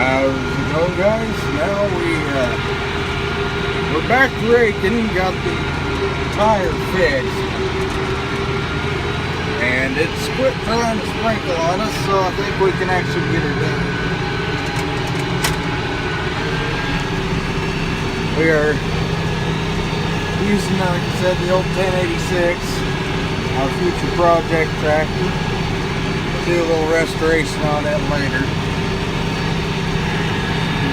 How's it going, guys? Now we're back raking, got the tire fixed, and it's quit trying to sprinkle on us, so I think we can actually get her done. We are using, like I said, the old 1086, our future project tractor. Do a little restoration on that later.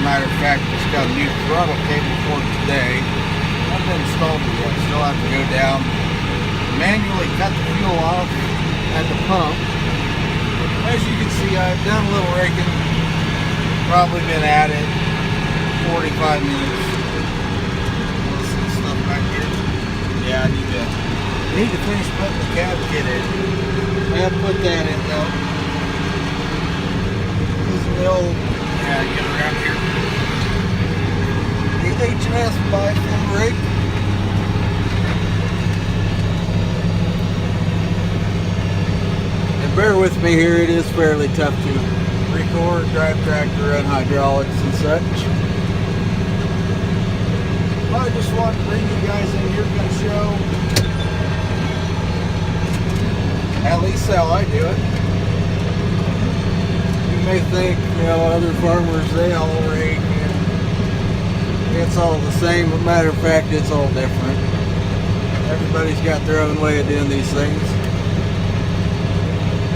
Matter of fact, just got a new throttle cable for it today. I haven't installed it yet. Still have to go down, manually cut the fuel off at the pump. As you can see, I've done a little raking. Probably been at it 45 minutes. What's this stuff back here? Yeah, I need to finish putting the cab kit in. I have to put that in though. This is the old, get around here. The H&S bike from Rake. And bear with me here, it is fairly tough to record, drive tractor, run hydraulics and such. But I just wanted to bring you guys in here, kind of show at least how I do it. You may think, other farmers, they all rake, and it's all the same, but matter of fact, it's all different. Everybody's got their own way of doing these things.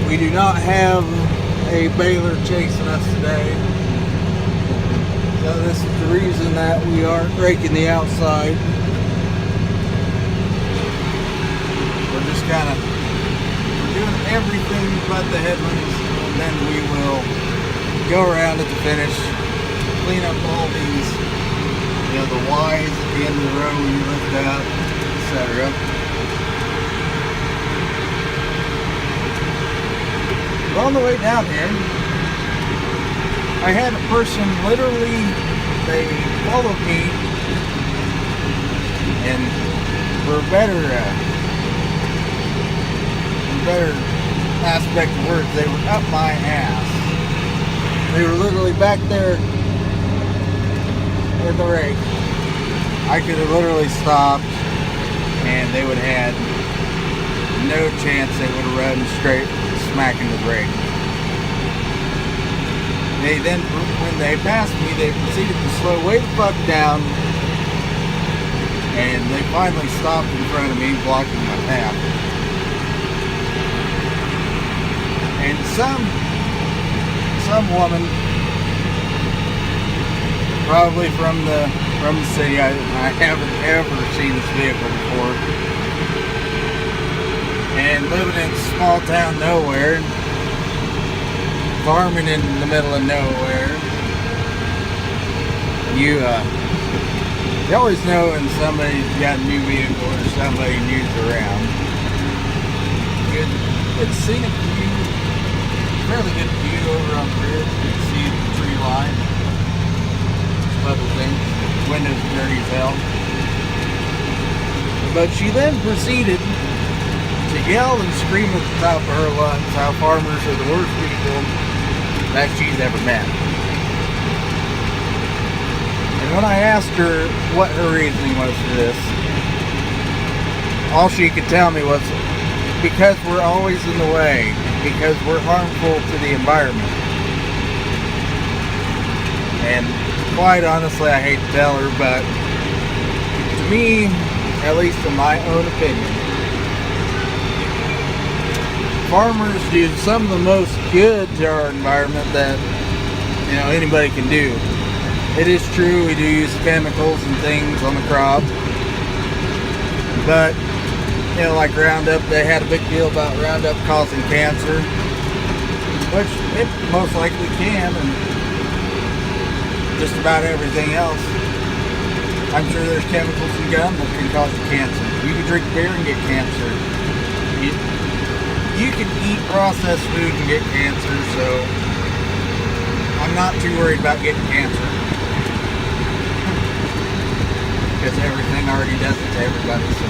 We do not have a baler chasing us today, so this is the reason that we aren't raking the outside. We're just kind of doing everything but the headlands, and then we will go around at the finish, clean up all these, the Y's at the end of the row when you lift out, etc. On the way down here, I had a person literally, they followed me, and for a better aspect of words, they were up my ass. They were literally back there in the rake. I could have literally stopped and they would have had no chance. They would have run straight smack into the brake. They then, when they passed me, they proceeded to slow way the fuck down, and they finally stopped in front of me, blocking my path. And some woman, probably from the city, I haven't ever seen this vehicle before, and living in small town nowhere, farming in the middle of nowhere, you always know when somebody's got a new vehicle or somebody new's around. Good scenic view. Fairly good view over on the bridge. You can see the tree line. Some other things. Windows are dirty as hell. But she then proceeded to yell and scream at the top of her lungs how farmers are the worst people that she's ever met. And when I asked her what her reasoning was for this, all she could tell me was, because we're always in the way, because we're harmful to the environment. And quite honestly, I hate to tell her, but to me, at least in my own opinion, farmers do some of the most good to our environment that anybody can do. It is true, we do use chemicals and things on the crop, but like Roundup, they had a big deal about Roundup causing cancer, which it most likely can, and just about everything else. I'm sure there's chemicals in gum that can cause you cancer. You can drink beer and get cancer. You can eat processed food and get cancer, so I'm not too worried about getting cancer. Because everything already does it to everybody, so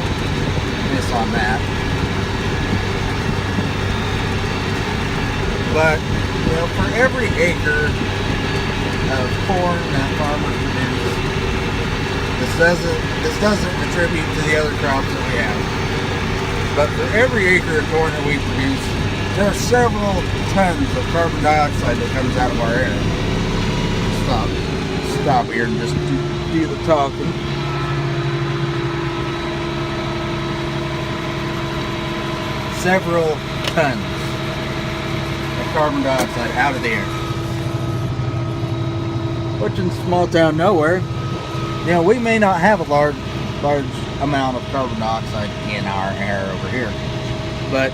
miss on that. But, for every acre of corn that farmers produce. This doesn't contribute to the other crops that we have. But for every acre of corn that we produce, there are several tons of carbon dioxide that comes out of our air. Stop here and just do the talking. Several tons of carbon dioxide out of the air. Which in small town nowhere, you know, we may not have a large amount of carbon dioxide in our air over here, but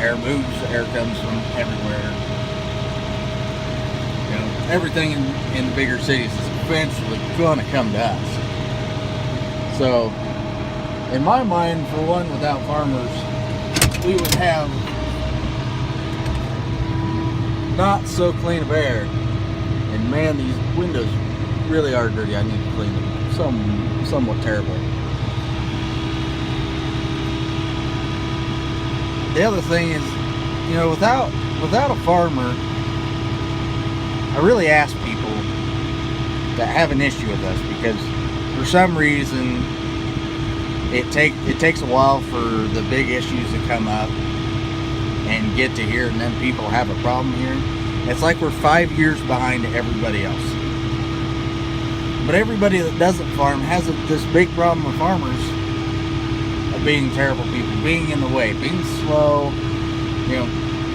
air moves, air comes from everywhere. You know, everything in the bigger cities is eventually going to come to us. So, in my mind, for one, without farmers, we would have not so clean of air. And man, these windows really are dirty. I need to clean them somewhat terribly. The other thing is, you know, without a farmer, I really ask people that have an issue with us, because for some reason it takes a while for the big issues to come up and get to here, and then people have a problem here. It's like we're 5 years behind everybody else. But everybody that doesn't farm has this big problem with farmers of being terrible people, being in the way, being slow, you know,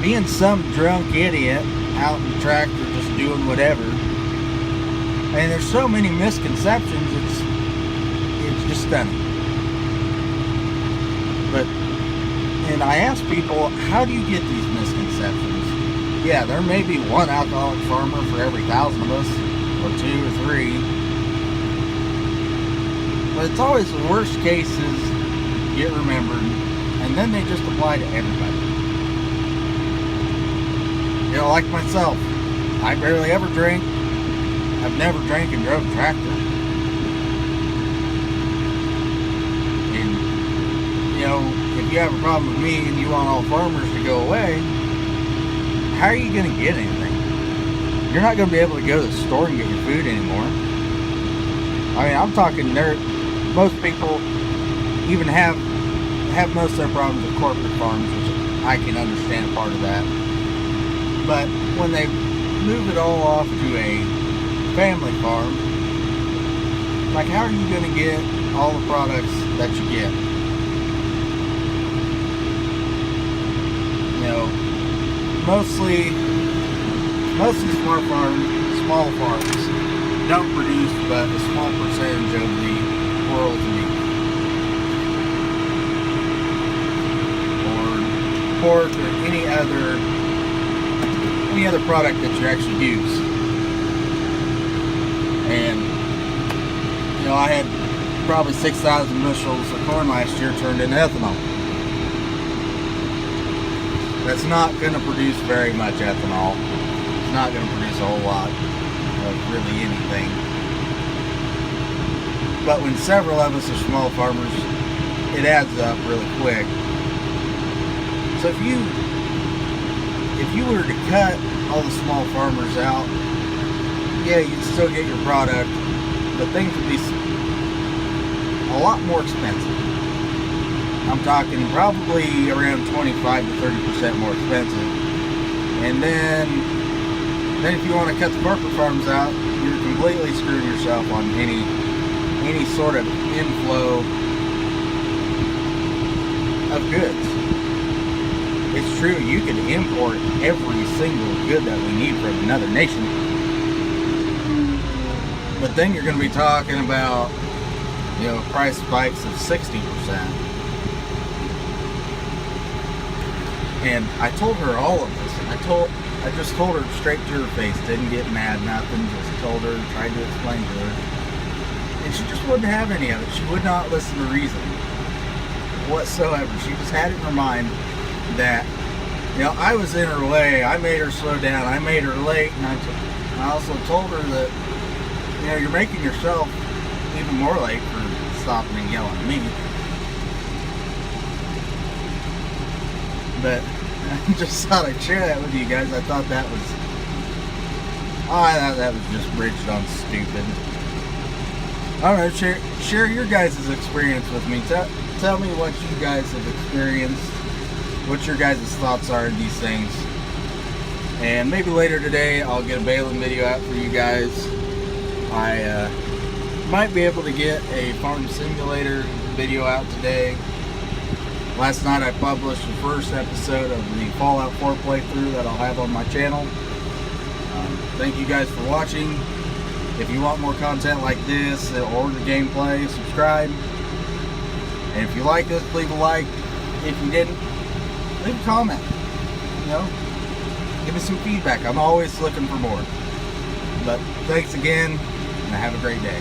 being some drunk idiot out in the tractor just doing whatever. And there's so many misconceptions, it's just stunning. And I ask people, how do you get these misconceptions? Yeah, there may be one alcoholic farmer for every 1,000 of us, or 2 or 3. But it's always the worst cases get remembered, and then they just apply to everybody. You know, like myself, I barely ever drink. I've never drank and drove a tractor. And, you know, if you have a problem with me and you want all farmers to go away, how are you going to get anything? You're not going to be able to go to the store and get your food anymore. I mean, I'm talking there. Most people even have most of their problems with corporate farms, which I can understand a part of that. But when they move it all off to a family farm, like, how are you going to get all the products that you get? You know, mostly small farms don't produce but a small percentage of the world's meat, or pork, or any other product that you actually use. And, you know, I had probably 6,000 bushels of corn last year turned into ethanol. That's not going to produce very much ethanol. It's not going to produce a whole lot of really anything. But when several of us are small farmers, it adds up really quick. So if you were to cut all the small farmers out, yeah, you'd still get your product, but things would be a lot more expensive. I'm talking probably around 25 to 30% more expensive. And then if you want to cut the corporate farms out, you're completely screwing yourself on any sort of inflow of goods. It's true, you can import every single good that we need from another nation. But then you're going to be talking about, you know, price spikes of 60%. And I told her all of this, and I just told her straight to her face, didn't get mad, nothing, just told her, tried to explain to her. And she just wouldn't have any of it. She would not listen to reason whatsoever. She just had it in her mind that, you know, I was in her way, I made her slow down, I made her late, and I also told her that, you know, you're making yourself even more late for stopping and yelling at me. But I just thought I'd share that with you guys. I thought that That was just bridged on stupid. I don't know, share your guys' experience with me. Tell me what you guys have experienced, what your guys' thoughts are in these things. And maybe later today I'll get a baling video out for you guys. I might be able to get a farm simulator video out today. Last night I published the first episode of the Fallout 4 playthrough that I'll have on my channel. Thank you guys for watching. If you want more content like this or the gameplay, subscribe. And if you like this, leave a like. If you didn't, leave a comment. You know, give me some feedback. I'm always looking for more. But thanks again, and have a great day.